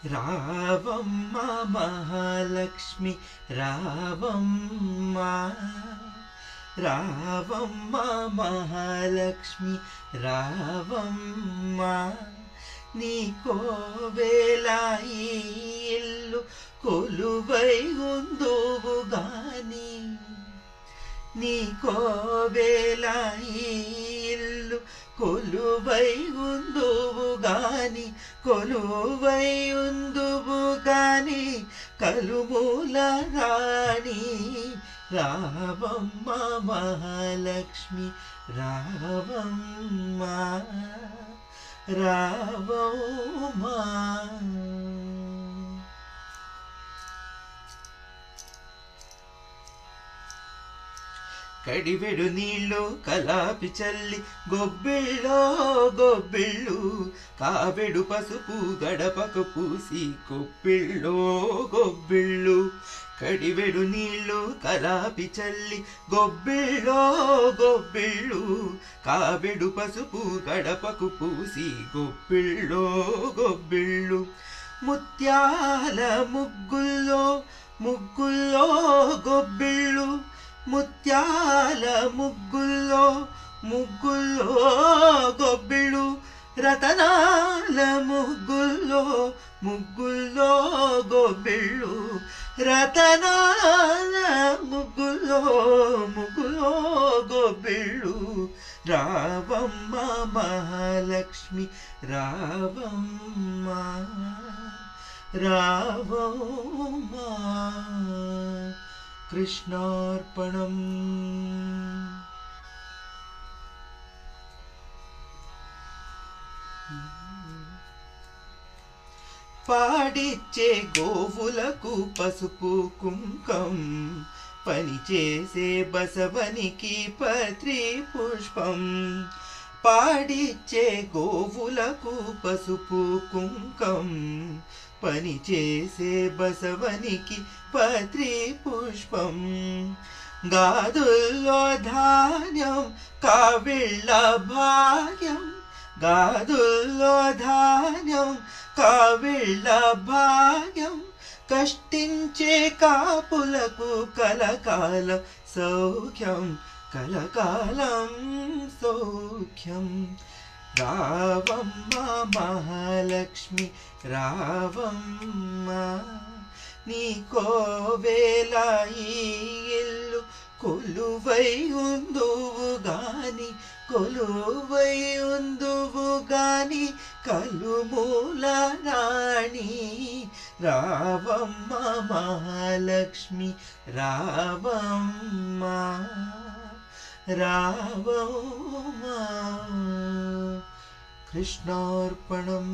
రావమ్మ మహాలక్ష్మి రావమ్మ, రావమ్మ మహాలక్ష్మి రావమ్మ, నీ కోవెల ఈ ఇల్లు కొలువై ఉందువు గాని, నీ కోవెల ఈ ఇల్లు కొలువై ఉందువు గాని, కొలువై ఉందువు గాని కలుమూల రాణి, రావమ్మ మహాలక్ష్మి రావమ్మ, రావమ్మ. కడివెడు నీళ్ళు కలాపి చల్లి గొబ్బిళ్ళో గొబ్బిళ్ళు, కావెడు పసుపు గడపకు పూసి గొబ్బిళ్ళో గొబ్బిళ్ళు, కడివెడు నీళ్ళు కలాపి చల్లి గొబ్బిళ్ళో గొబ్బిళ్ళు, కావెడు పసుపు గడపకు పూసి గొబ్బిళ్ళో గొబ్బిళ్ళు, ముత్యాల ముగ్గుల్లో ముగ్గుల్లో గొబ్బిళ్ళు, ముత్యాల ముగ్గుల్లో ముగ్గుల్లో గొబ్బిళ్ళు, రతనాల ముగ్గుల్లో ముగ్గుల్లో గొబ్బిళ్ళు, రతనాల ముగ్గుల్లో ముగ్గుల్లో గొబ్బిళ్ళు, రావమ్మ మహాలక్ష్మి రావమ్మ, రావమ్మ. కృష్ణార్పణం. పాడిచ్చే గోవులకు పసుపు కుంకం, పనిచేసే బసవనికి పత్రి పుష్పం, పాడిచ్చే గోవులకు పసుపు కుంకం, పనిచేసే బసవనికి పత్రి పుష్పం, గాదుల్లో ధాన్యం కావిళ్ళ భాగ్యం, గాదుల్లో ధాన్యం కావిళ్ళ భాగ్యం, కష్టించే కాపులకు కలకాలం సౌఖ్యం, కలకాలం సౌఖ్యం, రావమ్మ మహాలక్ష్మి రావమ్మ, నీ కోవెల ఈ ఇల్లు కొలువై ఉందువు గాని, కొలువై ఉందువు గాని కలుమూల రాణి, రావమ్మ మహాలక్ష్మి రావమ్మ, రావమ్మ. కృష్ణార్పణం.